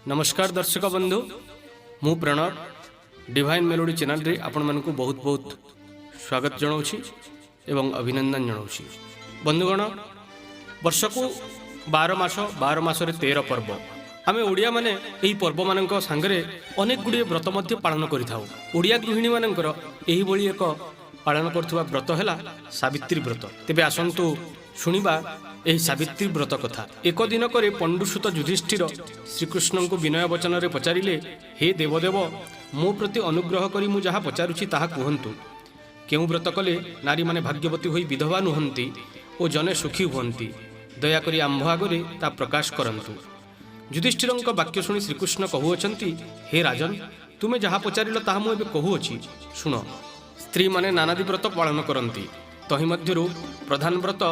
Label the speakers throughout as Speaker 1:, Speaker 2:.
Speaker 1: नमस्कार दर्शक बंधु मु प्रणव डिवाइन मेलोडी चैनल रे आपण मानकु बहुत बहुत स्वागत जनाऊँगी एवं अभिनंदन जनाऊँगी। बंधुगण वर्ष को 12 मास 13 पर्व आमे ओडिया माने एही पर्व मानक सांगरे अनेक गुड़िए व्रत मध्य पालन करिथाउ। ओडिया गृहिणी मानकर एही भली एक पालन करथुवा व्रत हैला सावित्री व्रत। तेबे आसंतु शुणिबा एही सावित्री व्रत कथा। एक दिन करे पंडुसुत युधिष्ठिर श्रीकृष्ण को विनय वचन रे पचारिले, हे देवदेव मो प्रति अनुग्रह करी मु जहा पचारुछि ताहा कुहंतु। केउ व्रत कले नारी माने भाग्यवती होई विधवा नुहंती ओ जने सुखी हुअंती। दया करी आंभ आगरे ता प्रकाश करंतु। युधिष्ठिरंक वाक्य शुणी श्रीकृष्ण कहुअछंती, हे राजन तुमे जहा पचारिल ताहा मु एबे कहुअछि शुण। स्त्री माने नानादि व्रत पालन करंती। तहि मध्यरु प्रधान व्रत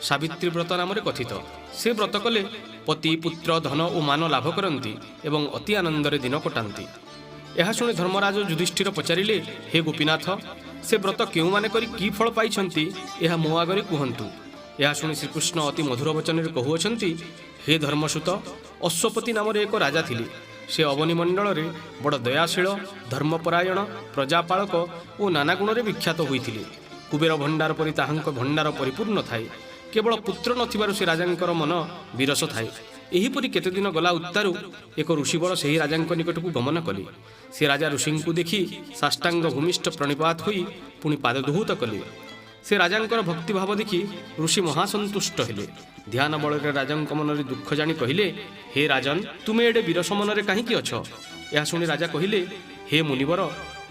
Speaker 1: सावित्री व्रत नाम कथित। से व्रत कले पति पुत्र धन और मान लाभ करती एवं अति आनंदरे दिन कटाती। यह शुणी धर्मराज युधिष्ठिर पचारिले, हे गोपीनाथ से व्रत केउ माने करी की फल पाइछंती यह मो आगरे कुहंतु। यह शुणी श्रीकृष्ण अति मधुर वचन कहुअछंती, हे धर्मसुत अश्वपति नाम एक राजा थिले। से अवनी मंडल रे बड़ दयाशील धर्मपरायण प्रजापालक और नाना गुण रे विख्यात होइथिले। कुबेर भंडार परि ताहांक भंडार परिपूर्ण थाए। केवल पुत्र नथिबारु से राजांकर मन विरस थाए। एहीपरि केते दिन गला उत्तारु एक ऋषिबल ସେହି राजांक निकटକୁ गमन कले। से राजा ऋषिंकु देखि साष्टांग भूमिष्ठ प्रणिपात होई पुनि पादधूत कले। से राजांकर भक्तिभाव देखि ऋषि महासंतुष्ट हेले। ध्यान बଳରେ राजांक मनरे दुख जानी कहिले, हे राजन तुमे एडे विरस मनरे काहीकि अछ। या शुणी राजा कहिले, हे मुनिवर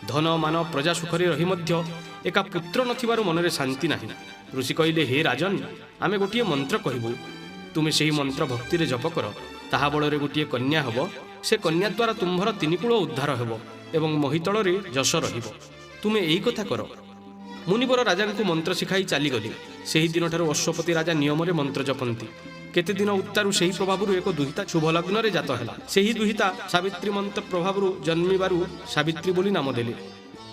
Speaker 1: धन मान प्रजा सुखरे रही मध्य एका पुत्र नथिबारु मनरे शांति नाही। ऋषि कहिले, हे राजन आमे गोटिए मंत्र कहबू। तुमे सेही मंत्र भक्ति रे जप कर। ताहा बଳରେ गोटिए कन्या हब। से कन्या द्वारा तुम्भर तिनिकूल उद्धार हेब एवं महितल रे जश रहिब। तुमे एही कथा कर। मुनिवर राजा को मंत्र शिखाई चलीगले। सेही दिन ठारू अश्वपति राजा नियम रे मंत्र जपंती। केते दिन उत्तारु सेही प्रभावरु एक दुहिता शुभ लग्न रे जात हैला। सेही दुहिता सावित्री मंत्र प्रभावरु जन्मिबारु सावित्री बोली नाम देले।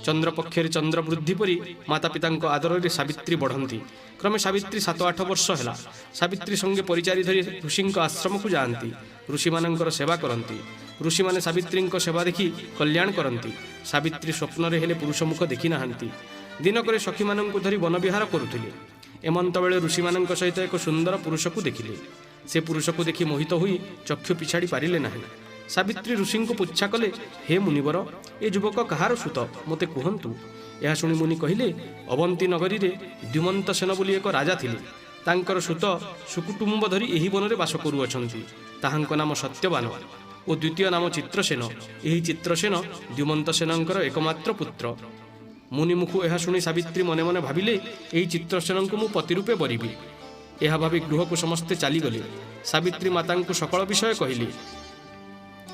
Speaker 1: चंद्र पक्षे चंद्र वृद्धि परी माता पिता आदर रे सावित्री बढ़ती। क्रमे सावित्री 7-8 वर्ष है सावित्री संगे परिचारी धरी ऋषि आश्रम को जाती। ऋषि मानकर सेवा करती। ऋषि माने सावित्री सेवा देखि कल्याण करती। सावित्री स्वप्न रे हेले पुरुष मुख देखि नाहांती। दिनक सखी मानक धरी वन विहार करुथिले। एमंत बेले ऋषि मानक सहित एक सुंदर पुरुष को देखिले। से पुरुष को देखि मोहित होई चक्षु पिछाड़ी पारिले नाही। सावित्री ऋषि को पुच्छा कले, हे मुनिवर ए युवक कहार सुत मते कुहंतु। यह शुणी मुनि कहिले, अवंती नगरी रे द्युमंत सेन बोली एक राजा थिले। तांकर सुत सुकुटुंब धरी एही वनरे बास करुअछंती। ताहांक नाम सत्यवान और द्वितीय नाम चित्रसेन। एही चित्रसेन द्युमंत सेनंकर एकमात्र पुत्र। मुनिमुखु यह शुणी सावित्री मने मने भाविले, एही चित्रसेन को मु पति रूपे बरिबी। यह भावी गृह को समस्ते चलीगले। सावित्री माता को सकल विषय कहले।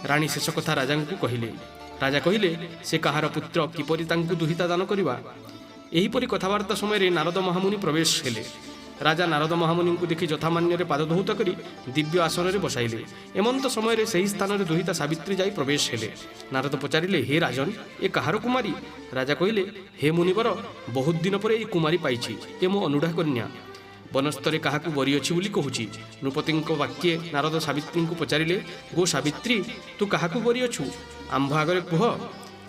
Speaker 1: राणी शेष कथा राजा को कहले। राजा कहले, से कहार पुत्र किपरि तांकु दुहिता दान करिबा। एहीपरि कथबार्ता समय नारद महामुनि प्रवेश हेले। राजा नारद महामुनि को देखि यथामान्य पादधौत करी दिव्य आसन में बसाइले। एमंत समय से स्थान में दुहिता सावित्री जाई प्रवेश हेले। नारद पचारिले, हे राजन ए कहार कुमारी। राजा कहले, हे मुनिवर बहुत दिन पर ए कुमारी पाइछि। ए मो अनुढ़ा कन्या। वनस्तरे क्या बरी अच्छी बोली कहूँ। नृपति वाक्ये नारद सावित्री को पचारिले, गो सावित्री तू क्या बरी अच्छु आंभ आगरे कुह।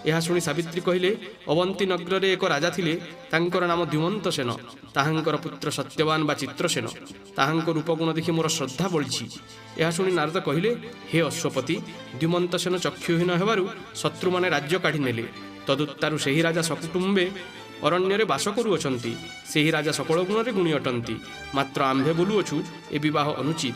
Speaker 1: यह शुणी सावित्री कहले, अवंती नगर रे एक राजा थिले। तांकर नाम द्युमंत सेन। ताहांकर पुत्र सत्यवान बा चित्रसेन। ताहांक रूपगुण देखि मोर श्रद्धा बढ़ी। यह शुणी नारद कहले, हे अश्वपति द्युमंत सेन चक्षुहीन हेबारु शत्रु माने राज्य काढ़ी नेले। तदुत्तारु सेही राजा सकुटुंबे अरण्य बास करुअछंती। सेही राजा सकल गुण गुणी अटंती। मात्र आंभे बोलुअछु ए विवाह अनुचित।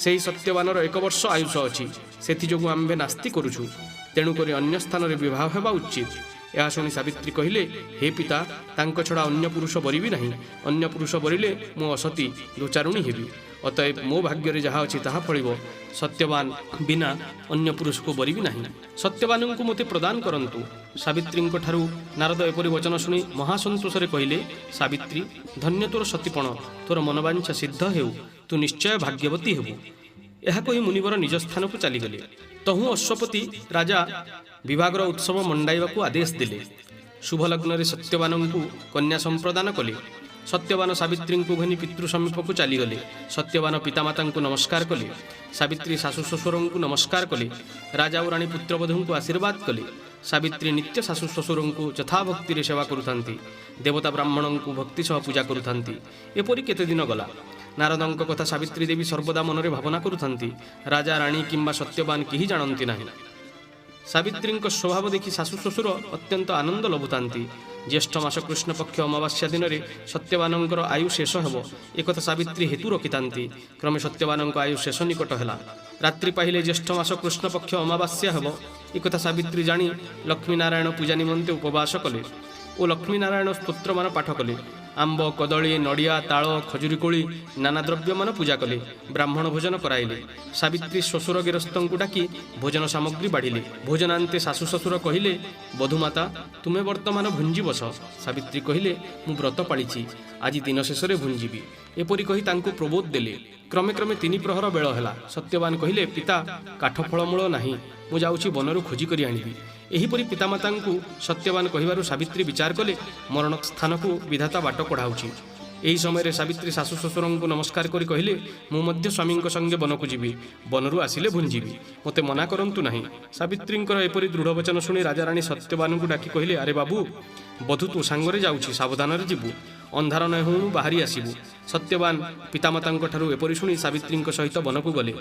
Speaker 1: सेही सत्यवानर 1 वर्ष आयुष अच्छी। सेथिजोगु आंभे नास्ति करुछु। तेणुक अन्य स्थान में विवाह हेबा उचित। यह शुणी सावित्री कहले, हे पिता तांक छड़ा अन्य पुरुष बरिबी नहीं। अन्य पुरुष बरिले मो असती दोचारुणी हेबी। अतएव मो भाग्य जहाँ अच्छी ताहा फलिबो। सत्यवान बिना अन्य पुरुष को बरिबी नहीं। सत्यवान को मते प्रदान करंतु। सावित्री ठारू नारद एपरि वचन शुणी महासंतोषे कहले, सावित्री धन्य तोर सतीपण। तोर मनवांछा सिद्ध हेउ। तू निश्चय भाग्यवती हेबु। यह कही मुनिवर निज स्थान को चलीगले। तहु अश्वपति राजा विभागर उत्सव मंडाइबा आदेश देले। शुभ लग्न रे सत्यवान को कन्या संप्रदान कले। सत्यवान सावित्री को घनी पितृ समीप को चलीगले। सत्यवान पितामाता को नमस्कार कले। सावित्री शाशु श्वशुर को नमस्कार कले। राजा और राणी पुत्रवधू को आशीर्वाद कले। सावित्री नित्य शाशु श्वशुर को यथाभक्ति सेवा करुथांती। देवता ब्राह्मण को भक्ति सह पूजा करुथांती। एपरि केते दिन गला। नारदंक कथा सावित्री देवी सर्वदा मनरे भावना करुथांती। राजा राणी किंबा सत्यवान केही जानती नाही। सावित्री स्वभाव देखि शाशु श्वशुर अत्यंत आनंद लभुतांती। ज्येष्ठ मास कृष्ण पक्ष अमावास्या दिन में सत्यवान आयु शेष हेब एक सावित्री हेतु रखिथांती। क्रमे सत्यवान आयु शेष निकट है। रात्रि पाहिले ज्येष्ठ मास कृष्ण पक्ष अमावास्या हेब एक सावित्री जाणी लक्ष्मीनारायण पूजा निमंते उपवास कले और लक्ष्मीनारायण स्तोत्र मान पाठ कले। आंब कदली नड़िया ताल खजुरी कोली नाना द्रव्य मान पूजा कले। ब्राह्मण भोजन कराइले। सावित्री श्वशुर गिरस्तों डाकी भोजन सामग्री बाढ़िले। भोजनांते शाशु श्वशुर कहिले बधुमाता तुम्हें वर्तमान भुंजी बस। सावित्री कहिले मु व्रत पाड़ी आज दिन शेष में भुंजीबी। एपरी कही तांको प्रबोध देले। क्रमे क्रमे 3 प्रहर बेल है। सत्यवान कहिले पिता काठ फलमूल नाही मु जाउछि बनरु खोजी करी आनिबी। एहीपरि पितामाता को सत्यवान कहिबारु सावित्री विचार कले मरण स्थान को विधाता बाट कढ़ाऊँगी। यही समय सावित्री शाशु श्वशुर को नमस्कार करी कहिले मु मध्य स्वामी संगे वन को जीवी। बनरु आसिले भुंजीबी मते मना करंतु नाही। सावित्री एपरि दृढ़ वचन शुणी राजा राणी सत्यवान को डाकी कहिले अरे बाबू बधू तू सांगरे जाउछि सावधान जीवु अंधार न हो बाहरी आसबू। सत्यवान पितामाता एपरि शुणी सावित्री सहित वन को गले।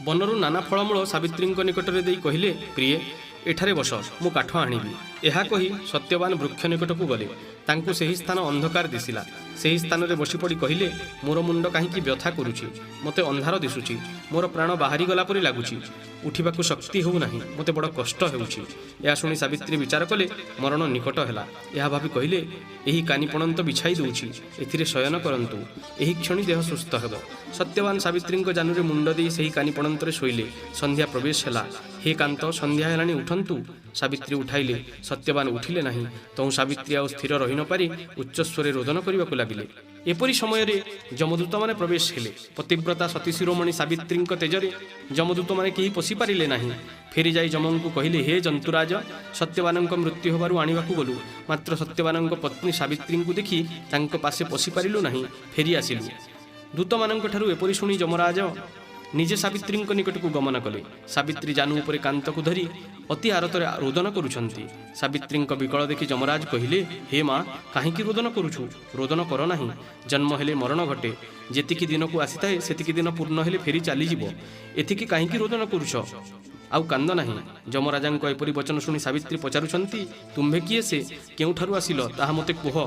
Speaker 1: बनरु नाना फलमूल सावित्री निकट में दे कहिले प्रिय एठारे बस मु काठ आनिबी। यह कही सत्यवान वृक्ष निकट को गले। तांको सही स्थान अंधकार दिशिला। सही स्थान रे बसी पड़ी कहिले मोर मुंड कहीं व्यथा करुछि मते अंधार दिशुछि मोर प्राण बाहरी गला परि लागुछि उठिबाकु शक्ति हो नाही मते बड़ कष्ट हेउछि। या शुणी सावित्री विचार कले मरण निकट हैला। यह भावी कहिले एही कानी पणंत बिछाई दउछि एथिरे शयन करंतु एही क्षणी देह सुस्थ हेब। सत्यवान सावित्री जानुरे मुंड दे सही कानी पणंतरे शोइले। संध्या प्रवेश हैला। हे कांत संध्या हेलानी उठंतु। सावित्री उठाइले। सत्यवान उठिले नाही। तो सावित्री आ स्थिर रही न पारी उच्च स्वर रोदन करने को लगिले। एपरी समय जमदूत माने प्रवेश हेले। पतिव्रता सती शिरोमणि सावित्री तेजरे जमदूत माने केही पशि पारिले नाही। फेरी जाई जमं को कहिले हे जंतुराज सत्यवान मृत्यु होबारु आनिबाकु गलु मात्र सत्यवान पत्नी सावित्री को देखि तांको पासे पशि पारिलु नाही। फेरी आसिलु। दूत मानंक ठारु एपरी शुणी जमराज निजे सावित्री निकट को गमन कले। सावित्री जानू उपरे कांत को धरी अति आरतरे रोदन करुछंती। सावित्री विकल देखि जमराज कहिले हे माँ कहीं रोदन करुछु रोदन कर नाही। जन्म हेले मरण घटे जेतिकी दिन को आसी थाए सेतिकी दिन पूर्ण हेले फेरी चली जीवो एथिकी कहीं रोदन करुछ आउ कांद नाही। जमराजा एपरी वचन शुणी सावित्री पचारुछंती तुम्भे किए से केउठारु आसिल ताहा मते कुह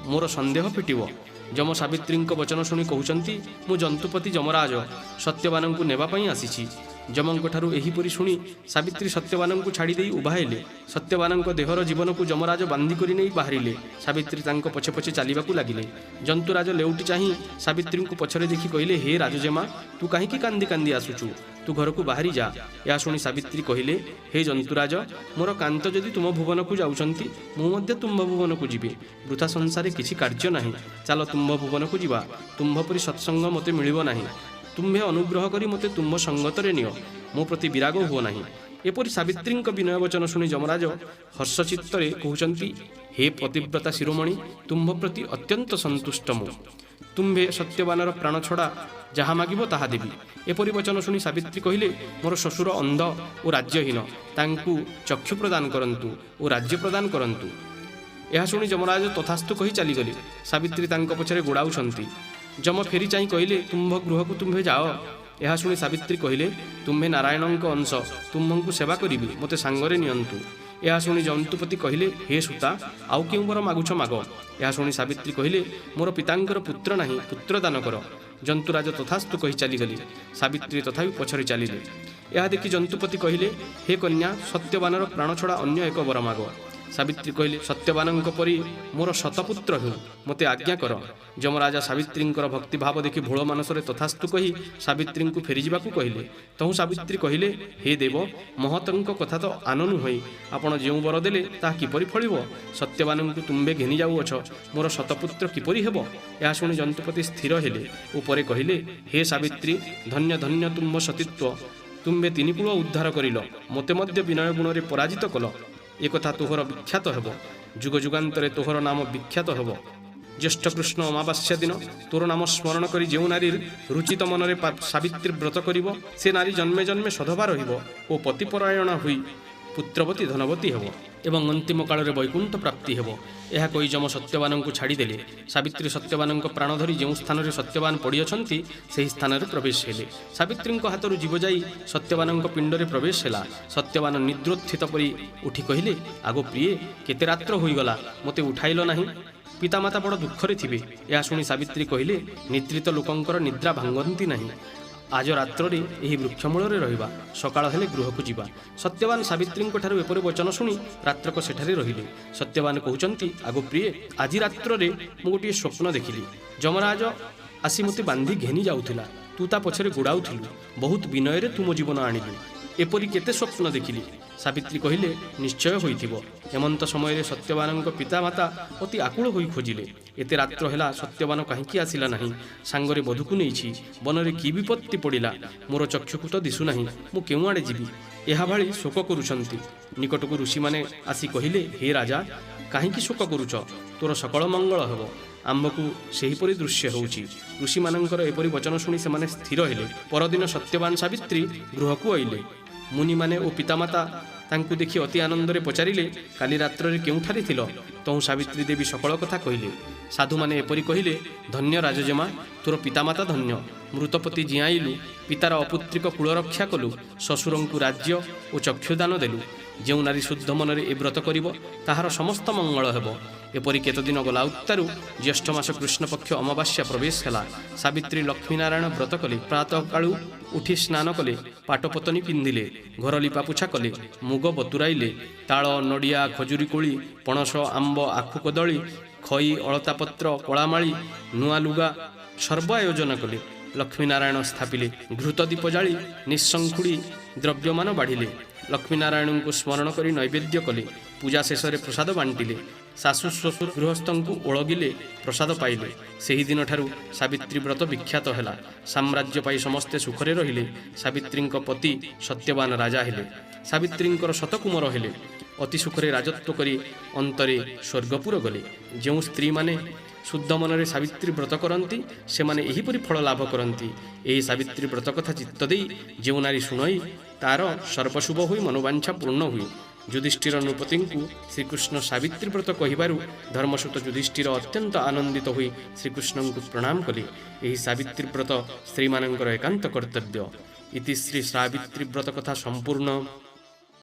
Speaker 1: मोर संदेह फिटिबो। जम सावित्री वचन शुणी कहउचंती मु जंतुपति जमराज सत्यवान को नेबापाई आसीछि। जमंक ठारु एहीपरि शुणी सावित्री सत्यवान को छाड़ी देई उभाइले। सत्यवान देहर जीवन को जमराज बांधी करी नहीं बाहरिले। सावित्री तांको पछे पछे चलिबाकु लागिले। जंतुराज लेउटी चाही सावित्री को पछरे देखि कहिले हे राजजेमा तू कहीं कांदी कांदी आसुचु तू घर को बाहरी जा। या शुणी सावित्री कहिले हे जंतुराज मोर कांत जदि तुम भुवन को जाउछंती मु मध्य तुम्भ भुवन को जीवे। वृथा संसारे किछि कार्य नाही चल तुम्भ भुवन को जीवा। तुम्भ परि सत्संग मते मिलिबो नाही। तुम्हें अनुग्रह करी मते तुम संगतरे नियो मो प्रति विराग हुओ नाही। एपरि सावित्री विनय वचन शुणी जमराज हर्षचित्तरे कहउचंती हे पतिव्रता शिरोमणि तुम्भ प्रति अत्यंत संतुष्ट मु। तुम्भे सत्यवानर प्राण छड़ा जहाँ मागिबो ताहा देबी। एपरि वचन शुणी सावित्री कहिले मोर शशुर अंध और राज्यहीन तांकु चक्षु प्रदान करंतु और राज्य प्रदान करंतु। यह शुणी जमराज तथास्तु कही चलीगले। सावित्री तांको पछरे गोड़ाउछंती। जम फेरी चाही कहिले तुम्भ गृह को तुम्भे जाओ। यह शुणी सावित्री कहिले तुम्भे नारायण अंश तुम्भंकु सेवा करिबी मते सांगरे नियंतु। यह शुणी जंतुपति कहिले हे सुता आउ केउ वर मागुछ माग। यह शुणी सावित्री कहिले मोर पितांकर पुत्र नाही पुत्र दान कर। जंतुराज तथास्तु कही चलीगले। सावित्री तथापि पछरे चलिले। यह देखि जंतुपति कहिले हे कन्या सत्यवानर प्राण छड़ा अन्य एक वर माग। सावित्री कहले सत्यवान परी मोर शतपुत्र हो मते आज्ञा कर। जमराजा सावित्री भक्तिभाव देखि भोल मानसरे तथास्तु कही सावित्री को फेरी जावाकू कहले। तहु सावित्री कहले हे देव महतंक कथा तो आननु होई आपण जेउ वर देले ता किपरि फलिबो। सत्यवान को तुम्बे घेनी जाउअछ मोर शतपुत्र किपरि हेबो। या शुणी जंतुपति स्थिर हेले उपरे कहले हे सावित्री धन्य धन्य तुम सतीत्व तुम्बे 3 कूल उद्धार करिल मते मध्य विनय गुण रे पराजित कल। एक कथा तोहर विख्यात हेब जुग जुगांतरे तोहर नाम विख्यात हेब। জ্যেষ্ঠ কৃষ্ণ অমাবাস্যা দিন তোর নাম স্মরণ করে যে নারীর রুচিত মନରେ সাবিত্রী ব্রত করিব সে নারী জন্মে জন্মে সধবা রহিব ও পতিপরায়ণ ହୋଇ পুত্রবতী ধনবতী ହେବ ଏବଂ ଅନ୍ତିମ କାଳରେ ବୈକୁଣ୍ଠ ପ୍ରାପ୍ତି ହେବ। ଏହା କହି ଯମ ସତ୍ୟବାନଙ୍କୁ ଛାଡ଼ିଦେଲେ। ସାବିତ୍ରୀ ସତ୍ୟବାନଙ୍କ ପ୍ରାଣ ଧରି ଯେଉଁ ସ୍ଥାନରେ ସତ୍ୟବାନ ପଡ଼ିଅଛନ୍ତି ସେହି ସ୍ଥାନରେ ପ୍ରବେଶ ହେଲେ। ସାବିତ୍ରୀଙ୍କ ହାତରୁ ଜୀବ ଯାଇ ସତ୍ୟବାନଙ୍କ ପିଣ୍ଡରେ ପ୍ରବେଶ ହେଲା। ସତ୍ୟବାନ ନିଦ୍ରୋତ୍ଥିତ ପରି ଉଠି କହିଲେ, ଆଗୋ ପ୍ରିୟେ, କେତେ ରାତ୍ର ହୋଇଗଲା, ମୋତେ ଉଠାଇଲ ନାହିଁ। ପିତାମାତା ବଡ଼ ଦୁଃଖରେ ଥିବେ। ଏହା ଶୁଣି ସାବିତ୍ରୀ କହିଲେ, ନିଦ୍ରିତ ଲୋକଙ୍କର ନିଦ୍ରା ଭାଙ୍ଗନ୍ତି ନାହିଁ। ଆଜ ରାତ୍ରରେ ଏହି ବୃକ୍ଷମୂଳରେ ରହିବା, ସକାଳ ହେଲେ ଗୃହକୁ ଯିବା। ସତ୍ୟବାନ ସାବିତ୍ରୀଙ୍କଠାରୁ ଏପରି ବଚନ ଶୁଣି ରାତ୍ରକ ସେଠାରେ ରହିଲେ। ସତ୍ୟବାନ କହୁଛନ୍ତି, ଆଗୋ ପ୍ରିୟେ, ଆଜି ରାତ୍ରରେ ମୁଁ ଗୋଟିଏ ସ୍ୱପ୍ନ ଦେଖିଲି। ଯମରାଜ ଆସି ମୋତେ ବାନ୍ଧି ଘେନି ଯାଉଥିଲା। ତୁ ତା ପଛରେ ଗୋଡ଼ାଉଥିଲୁ। ବହୁତ ବିନୟରେ ତୁ ମୋ ଜୀବନ ଆଣିଲୁ। ଏପରି କେତେ ସ୍ୱପ୍ନ ଦେଖିଲି? ସାବିତ୍ରୀ କହିଲେ, ନିଶ୍ଚୟ ହୋଇଥିବ। ହେମନ୍ତ ସମୟରେ ସତ୍ୟବାନଙ୍କ ପିତାମାତା ଅତି ଆକୁଳ ହୋଇ ଖୋଜିଲେ। ଏତେ ରାତ୍ର ହେଲା, ସତ୍ୟବାନ କାହିଁକି ଆସିଲା ନାହିଁ? ସାଙ୍ଗରେ ବଧୂକୁ ନେଇଛି। ବନରେ କି ବିପତ୍ତି ପଡ଼ିଲା? ମୋର ଚକ୍ଷୁକୁ ତ ଦିଶୁନାହିଁ। ମୁଁ କେଉଁଆଡ଼େ ଯିବି? ଏହା ଭଳି ଶୋକ କରୁଛନ୍ତି। ନିକଟକୁ ଋଷିମାନେ ଆସି କହିଲେ, ହେ ରାଜା, କାହିଁକି ଶୋକ କରୁଛ? ତୋର ସକଳ ମଙ୍ଗଳ ହେବ। ଆମ୍ଭକୁ ସେହିପରି ଦୃଶ୍ୟ ହେଉଛି। ଋଷିମାନଙ୍କର ଏପରି ବଚନ ଶୁଣି ସେମାନେ ସ୍ଥିର ହେଲେ। ପରଦିନ ସତ୍ୟବାନ ସାବିତ୍ରୀ ଗୃହକୁ ଆଇଲେ। ମୁନିମାନେ ଓ ପିତାମାତା ତାଙ୍କୁ ଦେଖି ଅତି ଆନନ୍ଦରେ ପଚାରିଲେ, କାଲି ରାତ୍ରରେ କେଉଁଠାରେ ଥିଲ? ତହୁଁ ସାବିତ୍ରୀ ଦେବୀ ସକଳ କଥା କହିଲେ। ସାଧୁମାନେ ଏପରି କହିଲେ, ଧନ୍ୟ ରାଜଜମା, ତୋର ପିତାମାତା ଧନ୍ୟ। ମୃତପତି ଜିଆଇଲୁ, ପିତାର ଅପୁତ୍ରିକ କୁଳରକ୍ଷା କଲୁ, ଶ୍ୱଶୁରଙ୍କୁ ରାଜ୍ୟ ଓ ଚକ୍ଷୁଦାନ ଦେଲୁ। ଯେଉଁ ନାରୀ ଶୁଦ୍ଧ ମନରେ ଏ ବ୍ରତ କରିବ ତାହାର ସମସ୍ତ ମଙ୍ଗଳ ହେବ। ଏପରି କେତେଦିନ ଗଲା ଉତ୍ତାରୁ ଜ୍ୟେଷ୍ଠ ମାସ କୃଷ୍ଣପକ୍ଷ ଅମାବାସ୍ୟା ପ୍ରବେଶ ହେଲା। ସାବିତ୍ରୀ ଲକ୍ଷ୍ମୀନାରାୟଣ ବ୍ରତ କଲେ। ପ୍ରାତଃକାଳୁ ଉଠି ସ୍ନାନ କଲେ, ପାଟପତନି ପିନ୍ଧିଲେ, ଘର ଲିପାପୋଛା କଲେ, ମୁଗ ବତୁରାଇଲେ, ତାଳ, ନଡ଼ିଆ, ଖଜୁରୀ କୋଳି, ପଣସ, ଆମ୍ବ, ଆଖୁ, କଦଳୀ, ଖଇ, ଅଳତାପତ୍ର, କଳାମାଳି, ନୂଆ ଲୁଗା ସର୍ବ ଆୟୋଜନ କଲେ। ଲକ୍ଷ୍ମୀନାରାୟଣ ସ୍ଥାପିଲେ। ଘୃତ ଦୀପ ଜାଳି ନିଃଶଙ୍ଖୁଡ଼ି ଦ୍ରବ୍ୟମାନ ବାଢ଼ିଲେ। ଲକ୍ଷ୍ମୀନାରାୟଣଙ୍କୁ ସ୍ମରଣ କରି ନୈବେଦ୍ୟ କଲେ। ପୂଜା ଶେଷରେ ପ୍ରସାଦ ବାଣ୍ଟିଲେ। ଶାଶୁ ଶ୍ୱଶୁର ଗୃହସ୍ଥଙ୍କୁ ଓଳଗିଲେ, ପ୍ରସାଦ ପାଇଲେ। ସେହିଦିନଠାରୁ ସାବିତ୍ରୀ ବ୍ରତ ବିଖ୍ୟାତ ହେଲା। ସାମ୍ରାଜ୍ୟ ପାଇ ସମସ୍ତେ ସୁଖରେ ରହିଲେ। ସାବିତ୍ରୀଙ୍କ ପତି ସତ୍ୟବାନ ରାଜା ହେଲେ। ସାବିତ୍ରୀଙ୍କର ଶତକୁମାର ହେଲେ। ଅତି ସୁଖରେ ରାଜତ୍ୱ କରି ଅନ୍ତରେ ସ୍ୱର୍ଗପୁର ଗଲେ। ଯେଉଁ ସ୍ତ୍ରୀମାନେ ଶୁଦ୍ଧ ମନରେ ସାବିତ୍ରୀ ବ୍ରତ କରନ୍ତି ସେମାନେ ଏହିପରି ଫଳ ଲାଭ କରନ୍ତି। ଏହି ସାବିତ୍ରୀ ବ୍ରତ କଥା ଚିତ୍ତ ଦେଇ ଯେଉଁ ନାରୀ ଶୁଣଇ ତାର ସର୍ବଶୁଭ ହୋଇ ମନୋବାଞ୍ଛା ପୂର୍ଣ୍ଣ ହୁଏ। ଯୁଧିଷ୍ଠିର ନୃପତିଙ୍କୁ ଶ୍ରୀକୃଷ୍ଣ ସାବିତ୍ରୀ ବ୍ରତ କହିବାରୁ ଧର୍ମସୂତ ଯୁଧିଷ୍ଠିର ଅତ୍ୟନ୍ତ ଆନନ୍ଦିତ ହୋଇ ଶ୍ରୀକୃଷ୍ଣଙ୍କୁ ପ୍ରଣାମ କଲେ। ଏହି ସାବିତ୍ରୀ ବ୍ରତ ସ୍ତ୍ରୀମାନଙ୍କର ଏକାନ୍ତ କର୍ତ୍ତବ୍ୟ। ଇତି ଶ୍ରୀ ସାବିତ୍ରୀ ବ୍ରତ କଥା ସମ୍ପୂର୍ଣ୍ଣ।